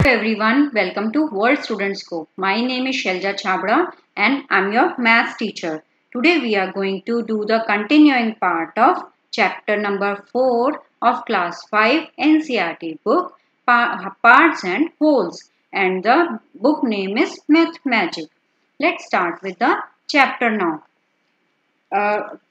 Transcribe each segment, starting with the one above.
Everyone, welcome to World Student Scope. My name is Shelja Chabra and I'm your maths teacher. Today we are going to do the continuing part of chapter number 4 of class 5 NCERT book, Parts and Wholes, and the book name is Math Magic. Let's start with the chapter now.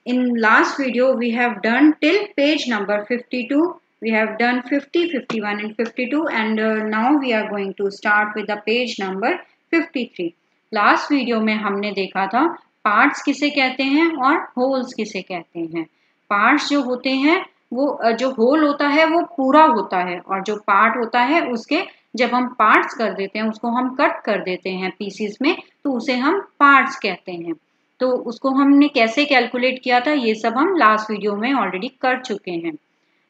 In last video we have done till page number 52. We have done 50, 51 and 52 and now we are going to start with the page number 53. Last video में हमने देखा था parts किसे कहते हैं और holes किसे कहते हैं. पार्ट्स जो होते हैं वो जो होल होता है वो पूरा होता है और जो पार्ट होता है उसके जब हम पार्ट्स कर देते हैं उसको हम कट कर देते हैं पीसीस में तो उसे हम पार्ट्स कहते हैं. तो उसको हमने कैसे कैलकुलेट किया था ये सब हम लास्ट वीडियो में ऑलरेडी कर चुके हैं.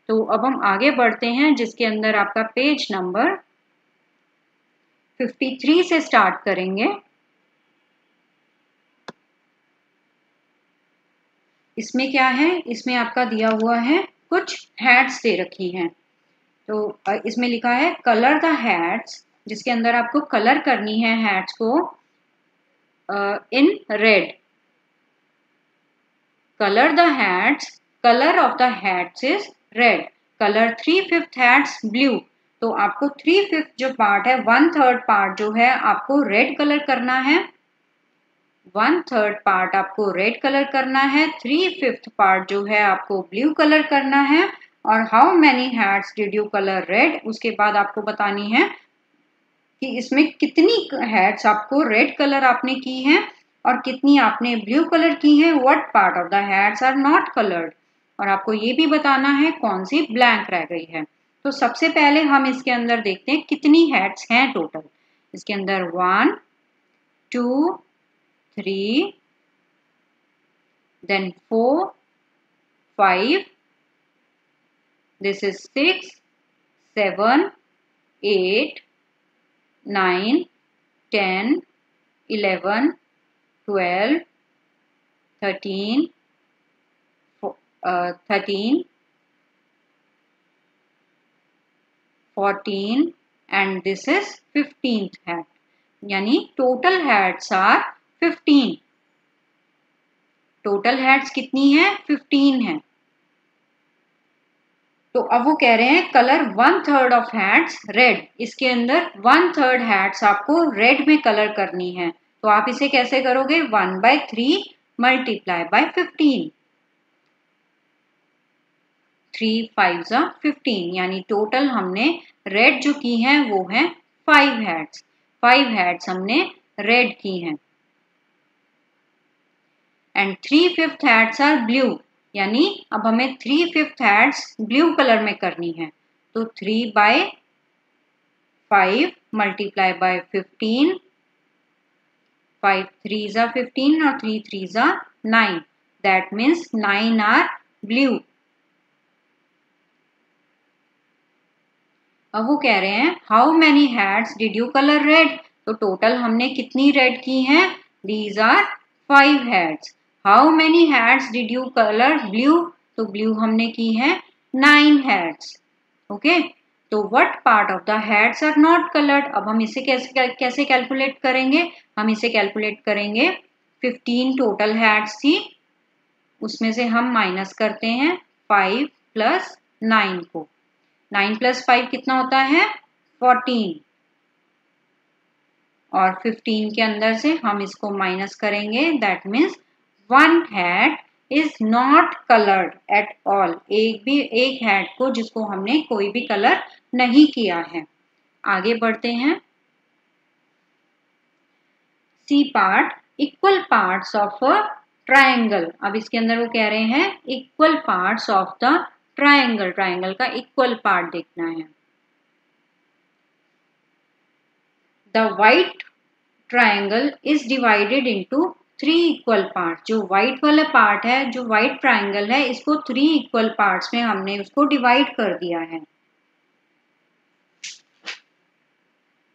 तो अब हम आगे बढ़ते हैं जिसके अंदर आपका पेज नंबर 53 से स्टार्ट करेंगे. इसमें क्या है, इसमें आपका दिया हुआ है कुछ हैट्स दे रखी हैं. तो इसमें लिखा है कलर द हैट्स, जिसके अंदर आपको कलर करनी है हैट्स को in red. Color the hats. Color of the hats is red. Color 3/5 hats blue. तो आपको 3/5 जो पार्ट है 1/3 पार्ट जो है आपको रेड कलर करना है. 1/3 पार्ट आपको रेड कलर करना है. 3/5 पार्ट जो है आपको ब्लू कलर करना है. और how many hats did you colour red, उसके बाद आपको बतानी है कि इसमें कितनी हैट्स आपको रेड कलर आपने की हैं और कितनी आपने ब्लू कलर की है. What part of the hats are not coloured, और आपको ये भी बताना है कौन सी ब्लैंक रह गई है. तो सबसे पहले हम इसके अंदर देखते हैं कितनी हैट्स हैं टोटल. इसके अंदर 1 2 3 then 4 5 this is 6 7 8 9 10 11 12 13 13 14 and this is 15th hat. यानी total hats are 15. Total hats कितनी है 15 है. तो अब वो कह रहे हैं कलर 1/3 ऑफ हैट्स रेड. इसके अंदर 1/3 हैट्स आपको रेड में कलर करनी है. तो आप इसे कैसे करोगे 1/3 मल्टीप्लाई बाय 15. 3 5 15 यानी टोटल हमने रेड जो की हैं वो है 5 हैट्स. 5 हैट्स हमने रेड की हैं. एंड 3/5 हैट्स आर ब्लू, यानी अब हमें 3/5 हैट्स ब्लू कलर में करनी है. तो 3/5 मल्टीप्लाई बाय 15. 5 3s are 15 और 3 3s are 9. That means 9 are blue. अब वो कह रहे हैं how many hats did you color red? तो टोटल हमने कितनी रेड की हैं. These are 5 hats. How many hats did you color blue? तो ब्लू हमने की है 9 hats. ओके. तो what part of the hats are not colored? अब हम इसे कैसे कैलकुलेट करेंगे. हम इसे कैलकुलेट करेंगे 15 टोटल हैट्स थी, उसमें से हम माइनस करते हैं 5 प्लस 9 को. 9 प्लस 5 कितना होता है 14. और 15 के अंदर से हम इसको माइनस करेंगे. That means 1 hat is not coloured at all. एक हैट को जिसको हमने कोई भी कलर नहीं किया है. आगे बढ़ते हैं. C part equal parts of a triangle. अब इसके अंदर वो कह रहे हैं equal parts of the triangle. Triangle का इक्वल पार्ट देखना है. The white triangle is divided into 3 equal part. जो व्हाइट वाला पार्ट है, जो व्हाइट ट्रायंगल है, इसको 3 इक्वल पार्ट्स में हमने उसको डिवाइड कर दिया है.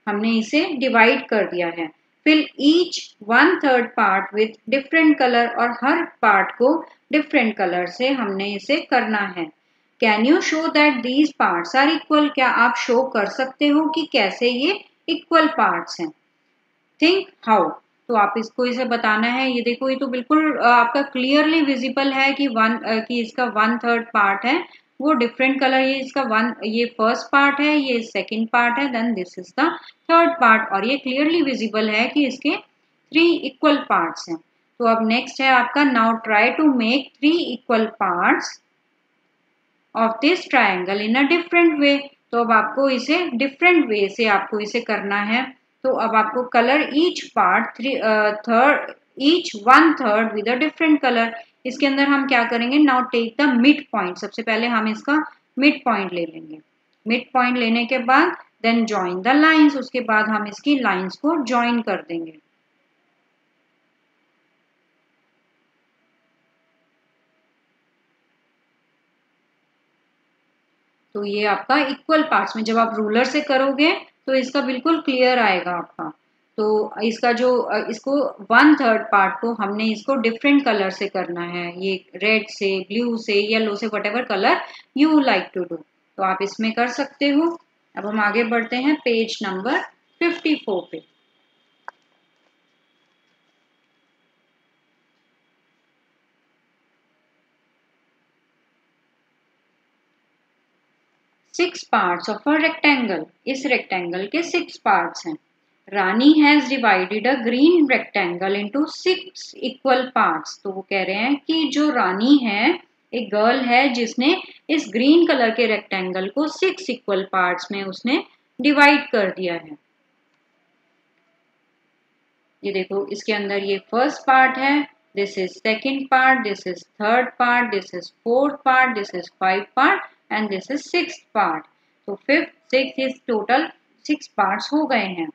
हमने इसे डिवाइड कर दिया है. Fill each 1/3 part with different colour, और हर पार्ट को डिफरेंट कलर से हमने इसे करना है. Can you show that these parts are equal? क्या आप शो कर सकते हो कि कैसे ये इक्वल पार्ट्स हैं? Think how. तो आप इसको इसे बताना है। ये देखो, ये तो बिल्कुल आपका क्लियरली विजिबल है कि कि इसका 1/3 पार्ट है वो डिफरेंट कलर, ये फर्स्ट पार्ट है, ये सेकंड पार्ट है, then this is the third part, और ये क्लियरली विजिबल है कि इसके 3 इक्वल पार्ट्स हैं। तो अब नेक्स्ट है आपका, now try to make 3 equal parts of this triangle in a different way. तो अब आपको इसे डिफरेंट वे से आपको इसे करना है। तो अब आपको colour each part each 1/3 with a different colour. इसके अंदर हम क्या करेंगे, now take the mid point. सबसे पहले हम इसका मिड पॉइंट ले लेंगे। मिड पॉइंट लेने के बाद देन ज्वाइन द लाइंस, उसके बाद हम इसकी लाइंस को ज्वाइन कर देंगे। तो ये आपका इक्वल पार्ट्स में जब आप रूलर से करोगे तो इसका बिल्कुल क्लियर आएगा आपका। तो इसका जो इसको 1/3 पार्ट को हमने इसको डिफरेंट कलर से करना है, ये रेड से, ब्लू से, येलो से, whatever colour you like to do. तो आप इसमें कर सकते हो। अब हम आगे बढ़ते हैं पेज नंबर 54 पे। Six parts of a rectangle. इस रेक्टेंगल के 6 पार्ट्स हैं। Rani has divided a green rectangle into 6 equal parts. तो वो कह रहे हैं कि जो रानी है, एक गर्ल है जिसने इस ग्रीन कलर के रेक्टेंगल को 6 इक्वल पार्ट्स में उसने डिवाइड कर दिया है। ये देखो, इसके अंदर ये फर्स्ट पार्ट है, this is second part, this is third part, this is fourth part, this is 5 part and this is 6th part. तो 5th 6th इस टोटल 6 पार्ट्स हो गए हैं।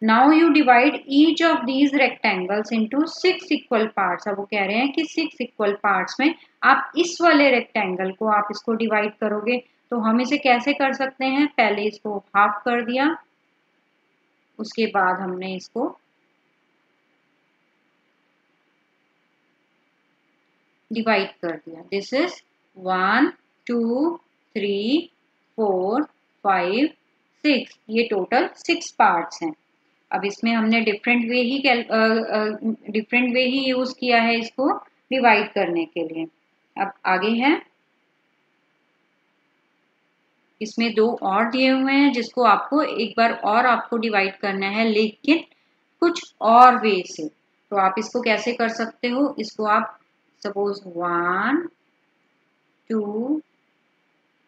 Now you divide each of these rectangles into 6 equal parts। अब वो कह रहे हैं कि 6 equal parts में आप इस वाले रेक्टेंगल को आप इसको डिवाइड करोगे। तो हम इसे कैसे कर सकते हैं, पहले इसको हाफ कर दिया, उसके बाद हमने इसको डिवाइड कर दिया। दिस इज 1 2 3 4 5 6, ये टोटल 6 पार्ट्स हैं। अब इसमें हमने डिफरेंट वे ही यूज किया है इसको डिवाइड करने के लिए। अब आगे है, इसमें 2 और दिए हुए हैं जिसको आपको एक बार और आपको डिवाइड करना है, लेकिन कुछ और वे से। तो आप इसको कैसे कर सकते हो, इसको आप सपोज 1 2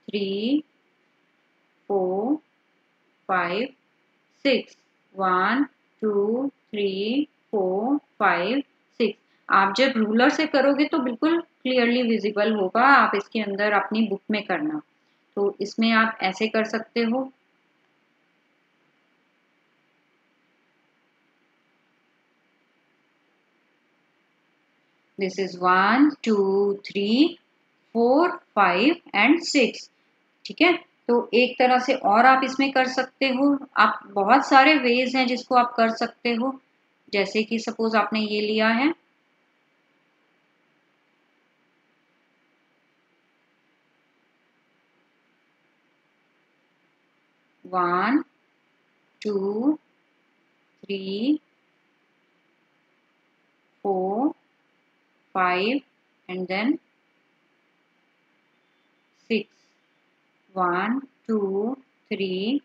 3 4 5 6, 1 2 3 4 5 6। आप जब रूलर से करोगे तो बिल्कुल क्लियरली विजिबल होगा। आप इसके अंदर अपनी बुक में करना। तो इसमें आप ऐसे कर सकते हो, दिस इज 1 2 3 4 5 एंड 6। ठीक है, तो एक तरह से और आप इसमें कर सकते हो। आप बहुत सारे वेज हैं जिसको आप कर सकते हो। जैसे कि सपोज आपने ये लिया है, 1 2 3 4 5 and then 6, 1 2 3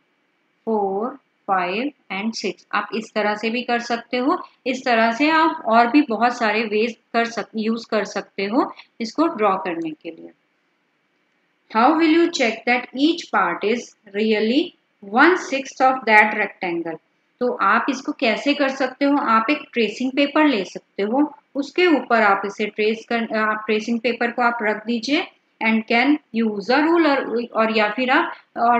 4 5 एंड 6। आप इस तरह से भी कर सकते हो। इस तरह से आप और भी बहुत सारे वेज यूज कर सकते हो इसको ड्रॉ करने के लिए। How will you check that each part is really 1/6 of that rectangle. तो आप इसको कैसे कर सकते हो, आप एक ट्रेसिंग पेपर ले सकते हो, उसके ऊपर आप इसे आप ट्रेसिंग पेपर को आप रख दीजिए and can use a ruler. और या फिर आप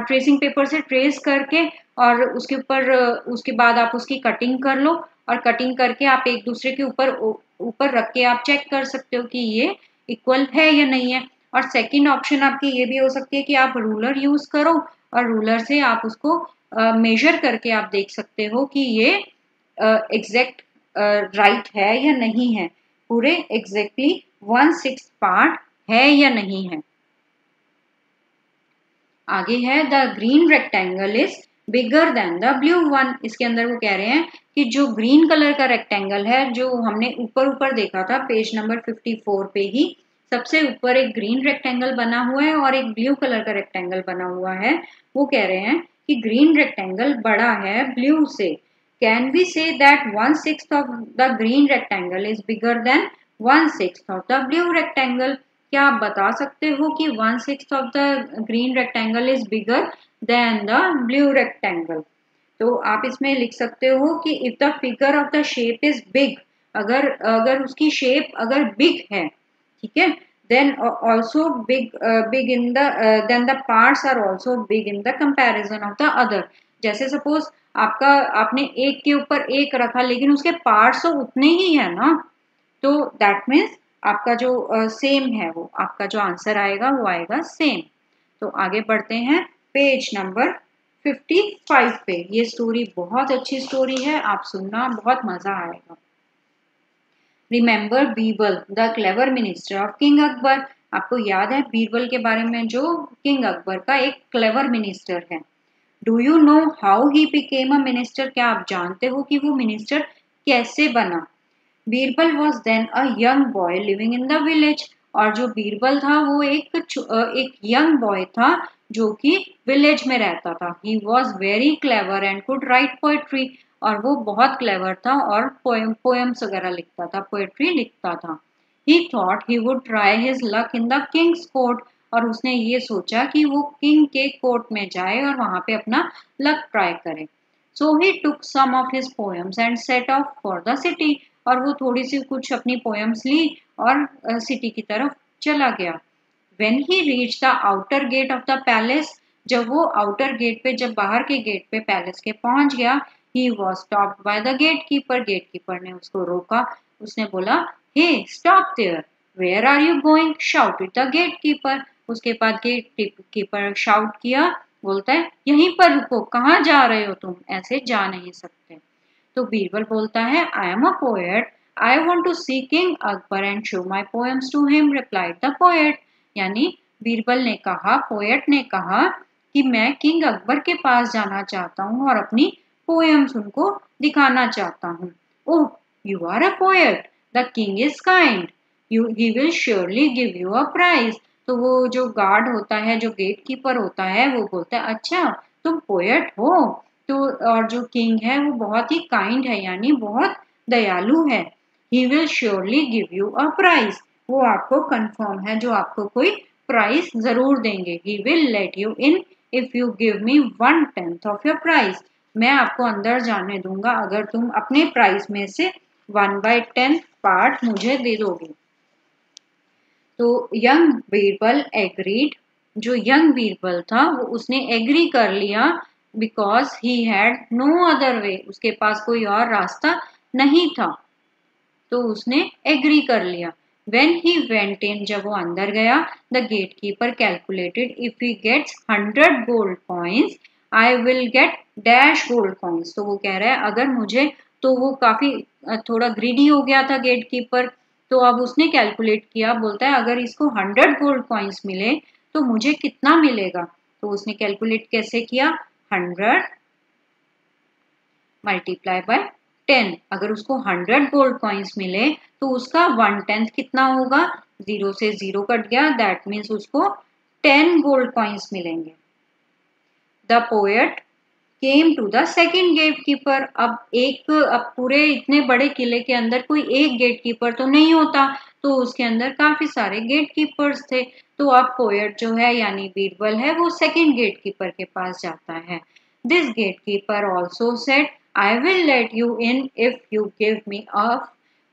ट्रेसिंग पेपर से ट्रेस करके और उसके ऊपर उसके बाद आप उसकी कटिंग कर लो, और कटिंग करके आप एक दूसरे के ऊपर ऊपर रख के आप चेक कर सकते हो कि ये इक्वल है या नहीं है। और सेकंड ऑप्शन आपकी ये भी हो सकती है कि आप रूलर यूज करो और रूलर से आप उसको मेजर करके आप देख सकते हो कि ये एग्जैक्ट राइट है या नहीं है, पूरे एग्जैक्टली 1/6 पार्ट है या नहीं है। आगे है the green rectangle is bigger than the blue one. इसके अंदर वो कह रहे हैं कि जो ग्रीन कलर का रेक्टेंगल है, जो हमने ऊपर देखा था पेज नंबर 54 पे ही, सबसे ऊपर एक ग्रीन रेक्टेंगल बना हुआ है और एक ब्लू कलर का रेक्टेंगल बना हुआ है। वो कह रहे हैं कि ग्रीन रेक्टेंगल बड़ा है ब्लू से। Can we say that 1/6 of the green rectangle is bigger than 1/6 of the blue rectangle? क्या आप बता सकते हो कि 1/6 of the green rectangle is bigger than the blue rectangle? तो आप इसमें लिख सकते हो कि if the figure of the shape is big, अगर अगर उसकी शेप अगर बिग है, ठीक है, then also big in the then the parts are also big in the comparison of the other. जैसे सपोज आपने एक के ऊपर एक रखा लेकिन उसके पार्ट्स तो उतने ही है ना, तो दैट मीन्स आपका जो सेम है, वो आपका जो आंसर आएगा वो आएगा सेम। तो आगे बढ़ते हैं पेज नंबर 55 पे। ये स्टोरी बहुत अच्छी स्टोरी है, आप सुनना, बहुत मजा आएगा। Remember Birbal the clever minister of king Akbar. आपको याद है बीरबल के बारे में, जो किंग अकबर का एक क्लेवर मिनिस्टर है। Do you know how he became a minister? क्या आप जानते हो कि वो मिनिस्टर कैसे बना? Birbal was then a young boy living in the village. और जो बीरबल था वो एक यंग बॉय था जो कि विलेज में रहता था। He was very clever and could write poetry. और वो बहुत क्लेवर था और पोएम्स वगैरह लिखता था, पोएट्री लिखता था। ही thought he would try his luck in the Kings court. और उसने ये सोचा कि वो किंग के कोर्ट में जाए और वहां पे अपना लक ट्राई करे। So he took some of his poems and set off for the city. और वो थोड़ी सी कुछ अपनी पोएम्स ली और सिटी की तरफ चला गया। When he reached the outer gate of the palace, जब वो आउटर गेट पे, जब बाहर के गेट पे पैलेस के पहुंच गया, he was stopped by the gatekeeper। Gatekeeper ने उसको रोका। उसने बोला, hey stop there, where are you going? shouted the gatekeeper। उसके बाद गेटकीपर शाउट किया, बोलता है यहीं पर रुको, कहाँ जा रहे हो तुम, ऐसे जा नहीं सकते। तो बीरबल बोलता है, I am a poet, I want to see king Akbar and show my poems to him, replied the poet. यानी बीरबल ने कहा, पोएट ने कहा कि मैं किंग अकबर के पास जाना चाहता हूँ और अपनी पोएम्स उनको दिखाना चाहता हूँ। Oh you are a poet, the king is kind, he will surely give you a prize. तो वो जो गार्ड होता है, जो गेट कीपर होता है, वो बोलता है अच्छा तुम पोएट हो, तो और जो किंग है वो बहुत ही काइंड है, यानी बहुत दयालु है। He will surely give you a prize, वो आपको कंफर्म है जो आपको कोई प्राइज जरूर देंगे। He will let you in if you give me 1/10 of your prize, मैं आपको अंदर जाने दूंगा अगर तुम अपने प्राइज में से 1/10 पार्ट मुझे दे दोगे। तो यंग बीरबल एग्रीड, जो यंग बीरबल था वो उसने एग्री कर लिया, because he had no other way, उसके पास कोई और रास्ता नहीं था, तो उसने एग्री कर लिया। When he went in, जब वो अंदर गया, the gatekeeper calculated if he gets 100 gold coins, I will get dash gold coins। तो वो कह रहा है अगर मुझे, तो वो काफी थोड़ा ग्रीडी हो गया था गेटकीपर, तो अब उसने कैलकुलेट किया, बोलता है अगर इसको 100 गोल्ड कॉइन्स मिले तो मुझे कितना मिलेगा। तो उसने कैलकुलेट कैसे किया, 100 मल्टीप्लाई बाय 10। अगर उसको 100 गोल्ड कॉइन्स मिले तो उसका 1/10 कितना होगा, 0 से 0 कट गया, दैट मीन्स उसको 10 गोल्ड कॉइन्स मिलेंगे। The poet came to the second gate keeper. अब पूरे इतने बड़े किले के अंदर कोई एक गेट कीपर तो नहीं होता, तो उसके अंदर काफी सारे गेट कीपर्स थे। तो अब पोएट जो है यानी बीरबल है, वो सेकेंड गेट कीपर के पास जाता है। This gate keeper also said, I will let you in if you give me a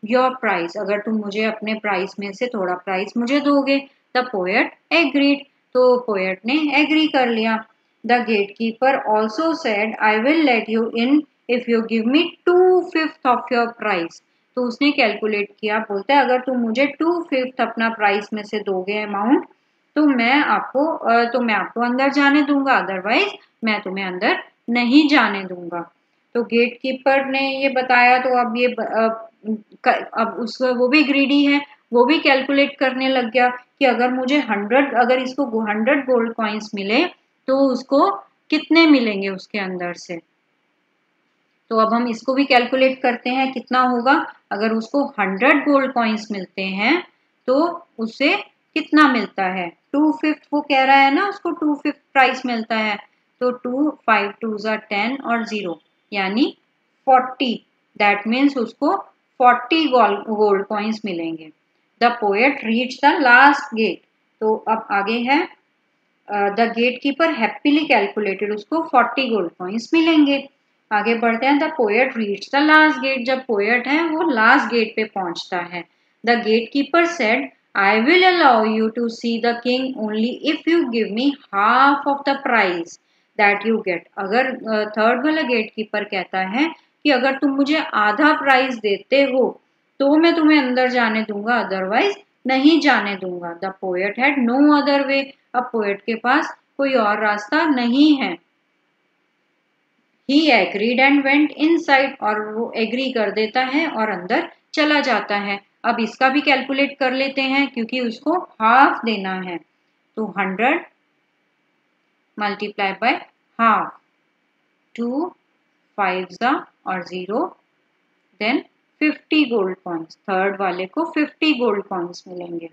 your price, अगर तुम मुझे अपने प्राइस में से थोड़ा प्राइस मुझे दोगे। द पोएट एग्रीड, तो पोएट ने एग्री कर लिया। The gatekeeper also said, I will let you in if you give me 2/5 of your price। तो उसने कैलकुलेट किया, बोलता है अगर तुम मुझे 2/5 अपना प्राइस में से दोगे अमाउंट, तो मैं आपको अंदर जाने दूंगा, अदरवाइज मैं तुम्हें अंदर नहीं जाने दूंगा। तो गेटकीपर ने ये बताया, तो अब वो भी ग्रीडी है, वो भी कैलकुलेट करने लग गया कि अगर मुझे 100, अगर इसको 100 गोल्ड कॉइन्स मिले तो उसको कितने मिलेंगे उसके अंदर से। तो अब हम इसको भी कैलकुलेट करते हैं कितना होगा। अगर उसको 100 गोल्ड कॉइन्स मिलते हैं तो उसे कितना मिलता है, 2/5 वो कह रहा है ना, उसको 2/5 प्राइस मिलता है। तो 2 5 2 10 और 0 यानी 40। दैट मीन्स उसको 40 गोल्ड कॉइन्स मिलेंगे। The poet reach the last gate. तो अब आगे है the gate keeper happily calculated, उसको 40 गोल्ड कॉइन्स मिलेंगे। आगे बढ़ते हैं। The poet reach the last gate. जब पोएट है वो लास्ट गेट पे पहुंचता है। The gate keeper said I will allow you to see the king only if you give me half of the prize that you get. अगर third वाला gate keeper कहता है कि अगर तुम मुझे आधा प्राइस देते हो तो मैं तुम्हें अंदर जाने दूंगा, अदरवाइज नहीं जाने दूंगा। The poet had no other way. अब पोएट के पास कोई और रास्ता नहीं है। He agreed and went inside। और वो एग्री कर देता है और अंदर चला जाता है। अब इसका भी कैलकुलेट कर लेते हैं क्योंकि उसको हाफ देना है। तो 100 मल्टीप्लाई बाय हाफ, 2 5 और 0, देन 50 गोल्ड कॉइन्स। थर्ड वाले को 50 गोल्ड कॉइन्स मिलेंगे।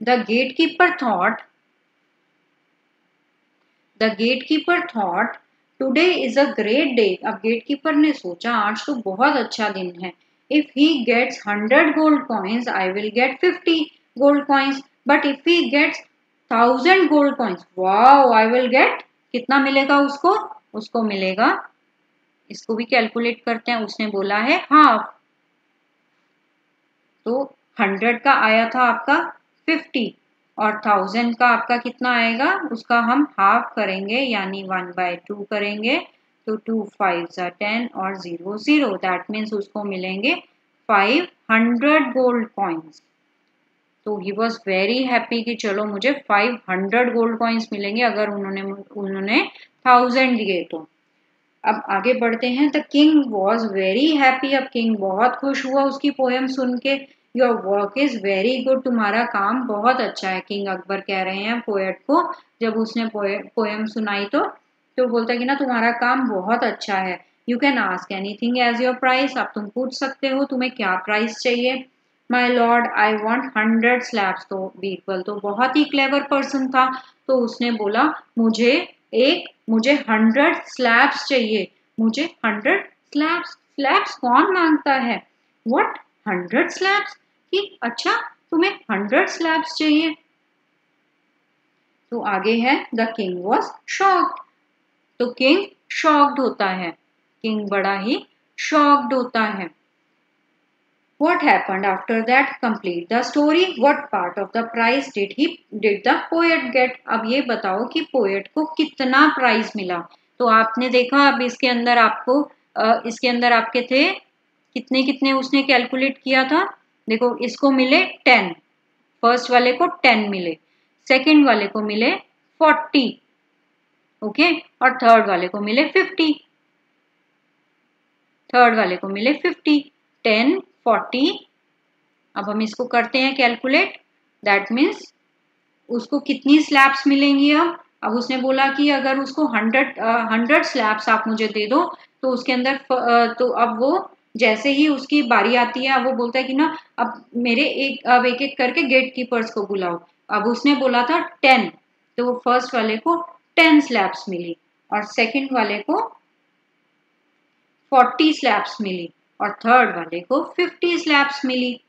The gatekeeper thought today is a great day. अब गेटकीपर ने सोचा आज तो बहुत अच्छा दिन है। If he gets 100 gold coins I will get 50 gold coins, but if he gets 1000 gold coins, wow, I will get, कितना मिलेगा उसको, उसको मिलेगा, इसको भी कैलकुलेट करते हैं। उसने बोला है हाफ। तो 100 का आया था आपका 50 और 1000 का आपका कितना आएगा, उसका हम हाफ करेंगे यानी 1/2 करेंगे। तो 2 5 10 और 0 0, दैट मीन्स उसको मिलेंगे 500 गोल्ड कॉइन्स। तो ही वॉज वेरी हैप्पी कि चलो मुझे 500 गोल्ड कॉइन्स मिलेंगे अगर उन्होंने 1000 दिए तो। अब आगे बढ़ते हैं। The king was very happy. अब किंग बहुत खुश हुआ उसकी पोएम सुन के। Your work is very good. तुम्हारा काम बहुत अच्छा है, किंग अकबर कह रहे हैं पोएट को। जब उसने पोएम सुनाई तो बोलता है कि ना तुम्हारा काम बहुत अच्छा है। You can ask anything as your price. अब तुम पूछ सकते हो तुम्हें क्या प्राइस चाहिए। My lord I want 100 slabs. तो बीरबल तो बहुत ही क्लेवर पर्सन था, तो उसने बोला मुझे 100 स्लैब्स चाहिए, मुझे 100 स्लैब्स। स्लैब्स कौन मांगता है, व्हाट, 100 स्लैब्स, कि अच्छा तुम्हें 100 स्लैब्स चाहिए। तो आगे है द किंग वॉज शॉक्ड। तो किंग शॉक्ड होता है, किंग बड़ा ही शॉक्ड होता है। What happened after that? Complete the story. What part of the prize did the poet get? अब ये बताओ कि पोएट को कितना प्राइज मिला। तो आपने देखा, अब इसके अंदर आपके थे कितने कितने उसने कैलकुलेट किया था। देखो इसको मिले 10, फर्स्ट वाले को 10 मिले, सेकंड वाले को मिले 40, ओके, और थर्ड वाले को मिले 50, 10 40। अब हम इसको करते हैं कैलकुलेट। दैट मीन्स उसको कितनी स्लैब्स मिलेंगी। अब उसने बोला कि अगर उसको 100 स्लैब्स आप मुझे दे दो तो उसके अंदर तो अब वो जैसे ही उसकी बारी आती है, अब वो बोलता है कि ना अब अब एक एक करके गेट कीपर्स को बुलाओ। अब उसने बोला था 10, तो वो फर्स्ट वाले को 10 स्लैब्स मिली और सेकंड वाले को 40 स्लैब्स मिली और थर्ड वाले को 50 स्लैब्स मिली।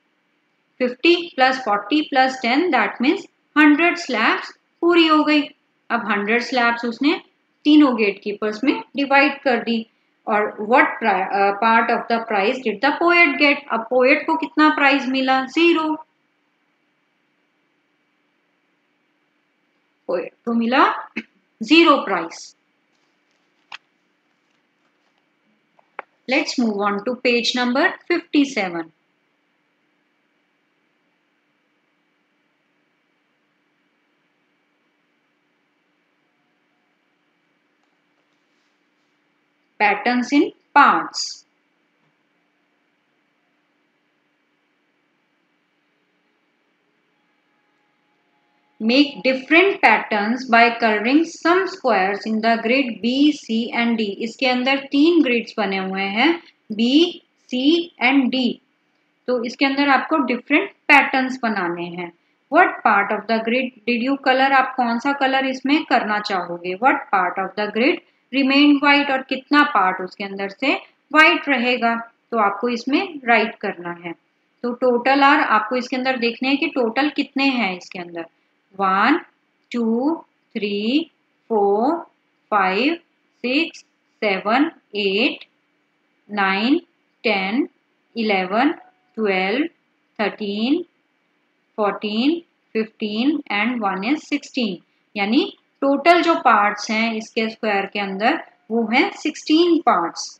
50 + 40 + 10 दैट मीन्स 100 स्लैब्स पूरी हो गई। अब 100 स्लैब्स उसने तीनों गेट कीपर्स में डिवाइड कर दी। और what part of the prize did the poet get. अब पोएट को कितना प्राइज मिला, 0। पोएट को मिला 0 prize. Let's move on to page number 57। Patterns in parts. Make different patterns by coloring some squares in the grid B, C and D. इसके अंदर 3 grids बने हुए हैं B, C and D. तो इसके अंदर आपको different patterns बनाने हैं. What part of the grid did you color? आप कौन सा कलर इसमें करना चाहोगे? What part of the grid remained white? और कितना पार्ट उसके अंदर से white रहेगा? तो आपको इसमें राइट करना है. तो टोटल आर आपको इसके अंदर देखने हैं कि टोटल कितने हैं इसके अंदर. 1, 2, 3, 4, 5, 6, 7, 8, 9, 10, 11, 12, 13, 14, 15 एंड 1 is 16. यानी टोटल जो पार्ट्स हैं इसके स्क्वायर के अंदर वो हैं 16 पार्ट्स.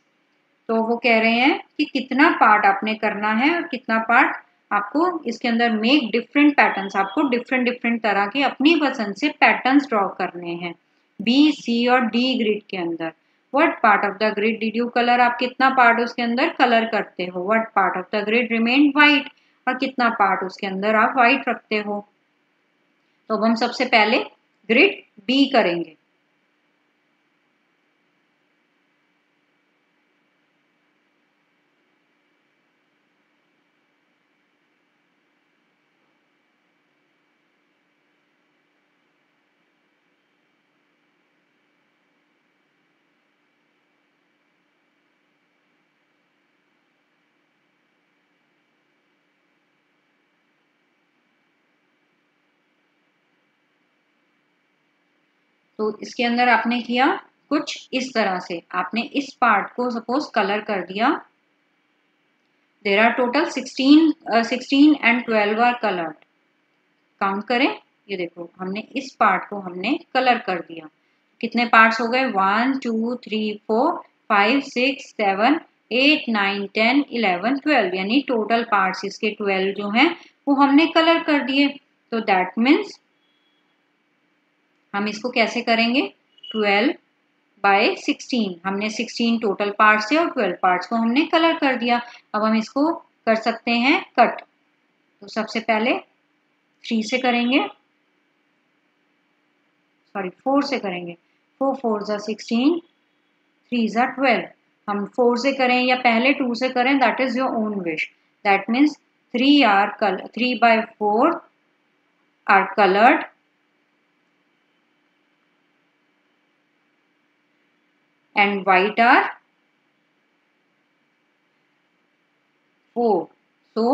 तो वो कह रहे हैं कि कितना पार्ट आपने करना है और कितना पार्ट आपको इसके अंदर मेक डिफरेंट पैटर्न्स. आपको डिफरेंट डिफरेंट तरह के अपनी पसंद से पैटर्न्स ड्रॉ करने हैं बी, सी और डी ग्रिड के अंदर. What part of the grid did you colour? आप कितना पार्ट उसके अंदर कलर करते हो. What part of the grid remain white? और कितना पार्ट उसके अंदर आप व्हाइट रखते हो. तो अब हम सबसे पहले ग्रिड बी करेंगे. तो इसके अंदर आपने किया कुछ इस तरह से. आपने इस पार्ट को सपोज कलर कर दिया. There are total 16 and 12 are coloured. Count करें. ये देखो हमने इस पार्ट को हमने कलर कर दिया. कितने पार्ट्स हो गए? 1, 2, 3, 4, 5, 6, 7, 8, 9, 10, 11, 12. यानी टोटल पार्ट्स इसके 12 जो हैं वो हमने कलर कर दिए. तो दैट मीन्स हम इसको कैसे करेंगे? 12/16. हमने 16 टोटल पार्ट्स थे और 12 पार्ट्स को हमने कलर कर दिया. अब हम इसको कर सकते हैं कट. तो सबसे पहले 3 से करेंगे, सॉरी 4 से करेंगे. 4 4 जा 16, 3 जा 12. हम 4 से करें या पहले 2 से करें, that is your own wish. That means 3/4 are coloured and white are 4. So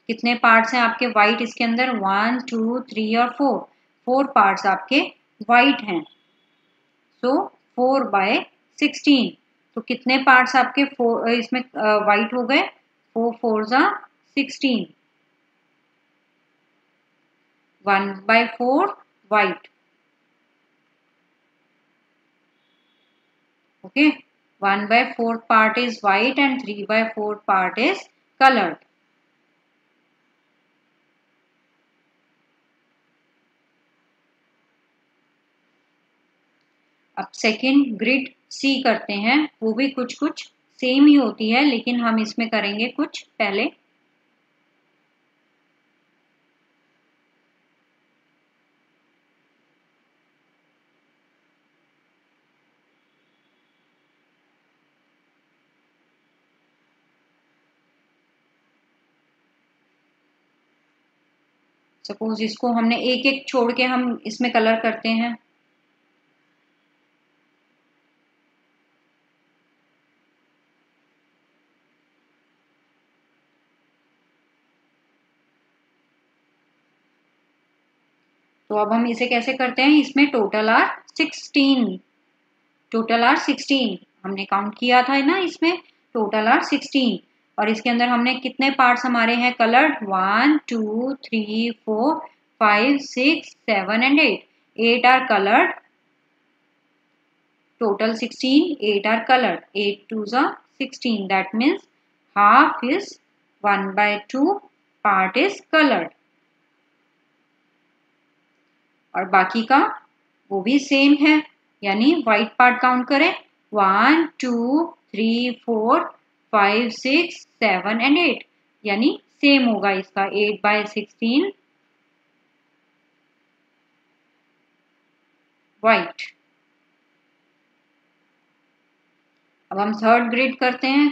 कितने पार्ट्स हैं आपके white इसके अंदर? 1, 2, 3 और 4. 4 पार्ट्स आपके white हैं. So 4/16. तो कितने पार्ट्स आपके इसमें white हो गए? 4 4 जा 16. 1/4 white. Okay, 1/4 part is white and 3/4 part is colored. अब सेकेंड ग्रिड सी करते हैं. वो भी कुछ कुछ सेम ही होती है लेकिन हम इसमें करेंगे कुछ पहले. सपोज इसको हमने एक एक छोड़ के हम इसमें कलर करते हैं. तो अब हम इसे कैसे करते हैं? इसमें टोटल आर 16. टोटल आर 16 हमने काउंट किया था ना. इसमें टोटल आर 16 और इसके अंदर हमने कितने पार्ट्स हमारे हैं coloured? 1, 2, 3, 4, 5, 6, 7 and 8. 8 are coloured. Total 16, 8 are colored. 8 2s are 16. That means half is 1/2 part is colored. और बाकी का वो भी सेम है. यानी व्हाइट पार्ट काउंट करें. 1, 2, 3, 4, 5, 6, 7 एंड 8. यानी सेम होगा इसका 8/16 वाइट। अब हम थर्ड ग्रिड करते हैं।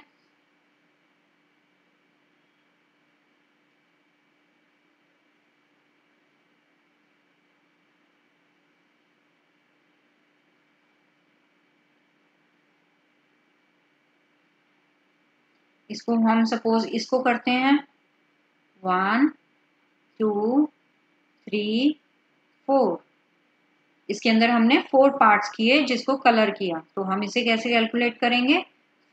इसको हम सपोज इसको करते हैं 1 2 3 4। इसके अंदर हमने 4 पार्ट्स किए जिसको कलर किया, तो हम इसे कैसे कैलकुलेट करेंगे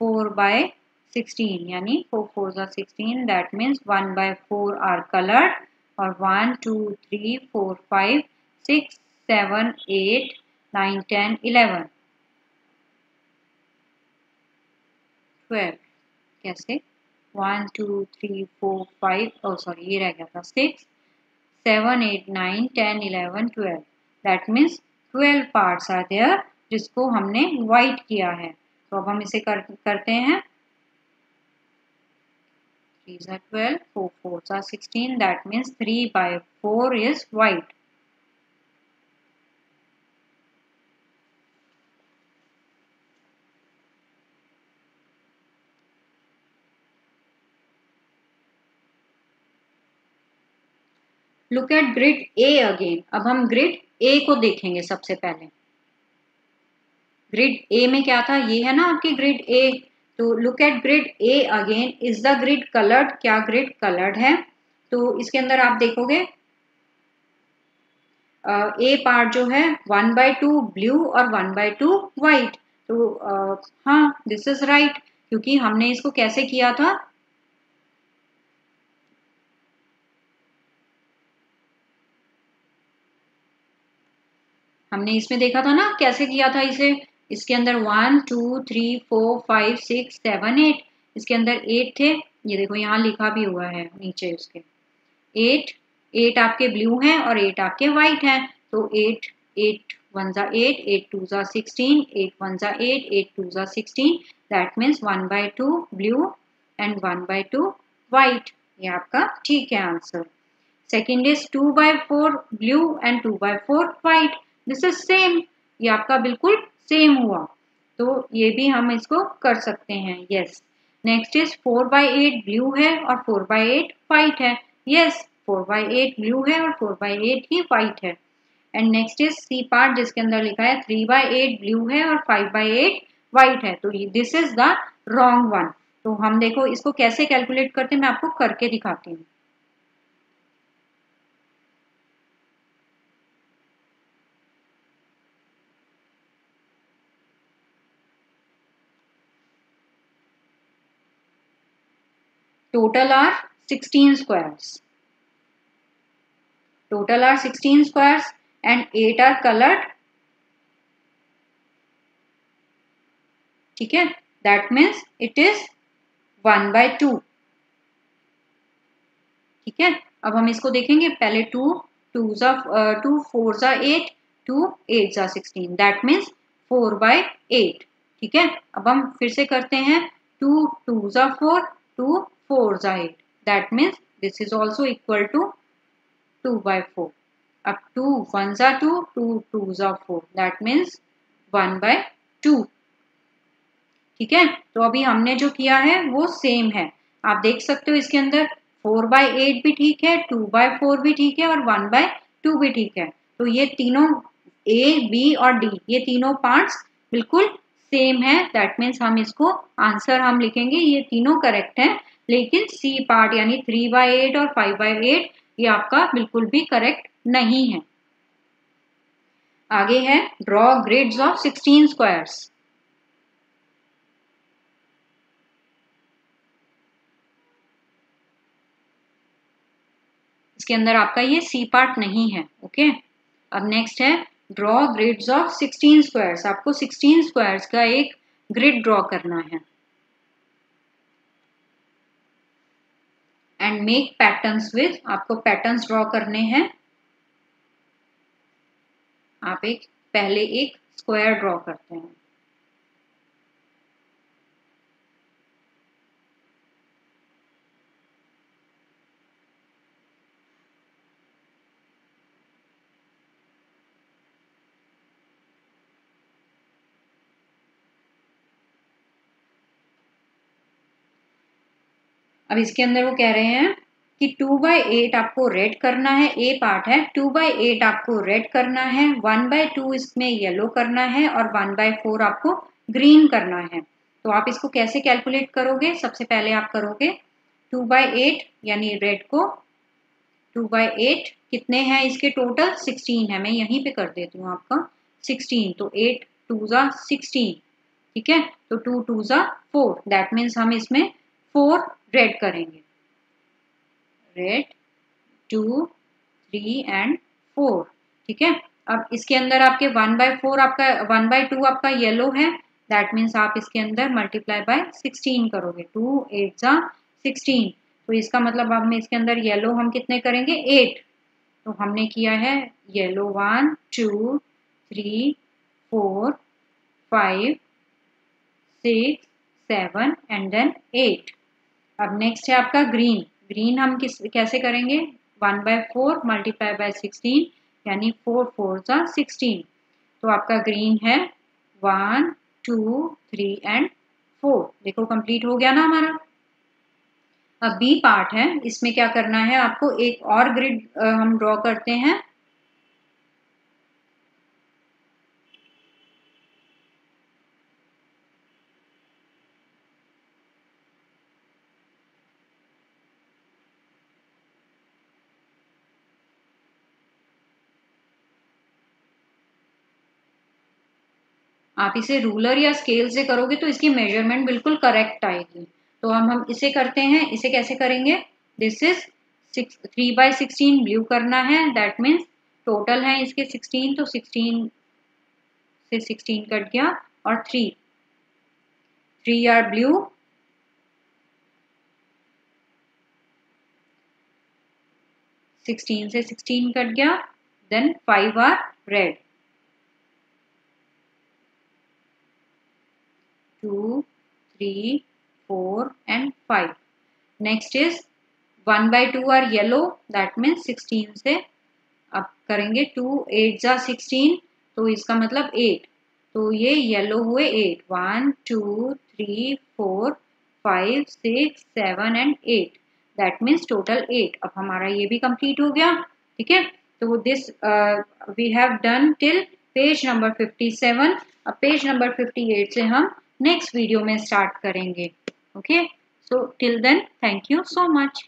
4/16 यानी 4 4 16, दैट मीन्स 1/4 आर कलर्ड और 1 2 3 4 5 6 7 8 9 10 11 12। कैसे 1 2 3 4 5 सॉरी ये रह गया था 6 7 8 9 10 11 12, that means 12 parts are there जिसको हमने वाइट किया है। तो अब हम इसे करते हैं 3 are 12 4 4 are 16, that means 3/4 is white। Look at grid A again. अब हम ग्रिड ए को देखेंगे सबसे पहले। ग्रिड ए में क्या था, ये है ना आपकी ग्रिड ए। तो look at grid A again. Is the grid coloured, क्या ग्रिड कलर्ड है? तो इसके अंदर आप देखोगे ए पार्ट जो है 1/2 ब्लू और 1/2 व्हाइट। तो हाँ दिस इज राइट, क्योंकि हमने इसको कैसे किया था, हमने इसमें देखा था ना कैसे किया था इसे। इसके अंदर 1 2 3 4 5 6 7 8, इसके अंदर 8 थे। ये देखो यहाँ लिखा भी हुआ है नीचे उसके 8 आपके ब्लू हैं और 8 आपके व्हाइट हैं। तो 8 1 जा 8 8 2 जा 16 8 1 जा 8 8 2 जा 16, that means 1/2 blue and 1/2 white. ये आपका ठीक है answer. Second is 2/4 blue and 2/4 white, this is same. ये आपका बिल्कुल सेम हुआ, तो ये भी हम इसको कर सकते हैं। यस। नेक्स्ट इज 4/8 ब्लू है और 4/8 व्हाइट है। यस 4/8 ब्लू है और 4/8 ही व्हाइट है। And next is C part जिसके अंदर लिखा है 3/8 ब्लू है और 5/8 व्हाइट है। तो this is the wrong one. तो हम देखो इसको कैसे कैलकुलेट करते हैं, मैं आपको करके दिखाती हूँ। Total are 16 squares. Total are 16 squares and 8 are colored. ठीक है, that means it is 1/2। ठीक है, अब हम इसको देखेंगे पहले 2 4 जा 8 2 8 जा 16, that means 4/8। ठीक है, अब हम फिर से करते हैं 2 2 जा 4 2 4 जा 8, that means this is also equal to 2/4। अब 2 1 जा 2 2 2 जा 4, दैट मीन्स 1/2। ठीक है, तो अभी हमने जो किया है वो सेम है। आप देख सकते हो इसके अंदर 4/8 भी ठीक है, 2/4 भी ठीक है और 1/2 भी ठीक है। तो ये तीनों ए बी और डी ये तीनों पार्ट्स बिल्कुल सेम है, दैट मीन्स हम इसको आंसर हम लिखेंगे ये तीनों करेक्ट है। लेकिन सी पार्ट यानी 3/8 और 5/8 ये आपका बिल्कुल भी करेक्ट नहीं है। आगे है ड्रॉ ग्रिड्स ऑफ 16 स्क्वायर्स। इसके अंदर आपका ये सी पार्ट नहीं है। ओके, अब नेक्स्ट है ड्रॉ ग्रिड्स ऑफ 16 स्क्वायर्स। आपको 16 स्क्वायर्स का एक ग्रिड ड्रॉ करना है एंड मेक पैटर्न्स विद, आपको पैटर्न्स ड्रॉ करने हैं। आप पहले एक स्क्वायर ड्रॉ करते हैं। अब इसके अंदर वो कह रहे हैं कि 2/8 आपको रेड करना है, ए पार्ट है। 2/8 आपको रेड करना है, 1/2 इसमें येलो करना है और 1/4 आपको ग्रीन करना है। तो आप इसको कैसे कैलकुलेट करोगे? सबसे पहले आप करोगे 2/8 यानी रेड को 2/8 कितने हैं इसके टोटल? 16 है। मैं यहीं पे कर देती हूँ आपका 16। तो 8 2 जा 16, ठीक है। तो 2 2 जा 4, दैट मीन्स हम इसमें 4 रेड करेंगे। रेड 2 3 एंड 4, ठीक है। अब इसके अंदर आपके 1/4 आपका 1/2 आपका येलो है, दैट मीन्स आप इसके अंदर मल्टीप्लाई बाय 16 करोगे। 2 8 जा 16, तो इसका मतलब अब में इसके अंदर येलो हम कितने करेंगे? 8। तो हमने किया है येलो 1 2 3 4 5 6 7 एंड देन 8। अब नेक्स्ट है आपका ग्रीन। ग्रीन हम कैसे करेंगे? 1/4 मल्टीप्लाई बाय 16 यानी 4 4 जा 16। तो आपका ग्रीन है 1 2 3 एंड 4। देखो कंप्लीट हो गया ना हमारा। अब बी पार्ट है, इसमें क्या करना है आपको? एक और ग्रिड हम ड्रॉ करते हैं। आप इसे रूलर या स्केल से करोगे तो इसकी मेजरमेंट बिल्कुल करेक्ट आएगी। तो हम इसे करते हैं। इसे कैसे करेंगे? दिस इज 3/16 ब्लू करना है, दैट मीन्स टोटल है इसके 16, तो 16 से 16 कट गया और 3 आर ब्लू, 16 से 16 कट गया, then 5 are red, 2 3 4 and 5. Next is 1/2 are yellow, that means 16 से अब करेंगे 2 8 जा 16, तो इसका मतलब 8। तो ये येलो हुए 8, 1 2 3 4 5 6 7 एंड 8, दैट मीन्स टोटल 8। अब हमारा ये भी कंप्लीट हो गया, ठीक है। तो this we have done till page number 57। अब पेज नंबर 58 से हम नेक्स्ट वीडियो में स्टार्ट करेंगे। Okay, so till then thank you so much.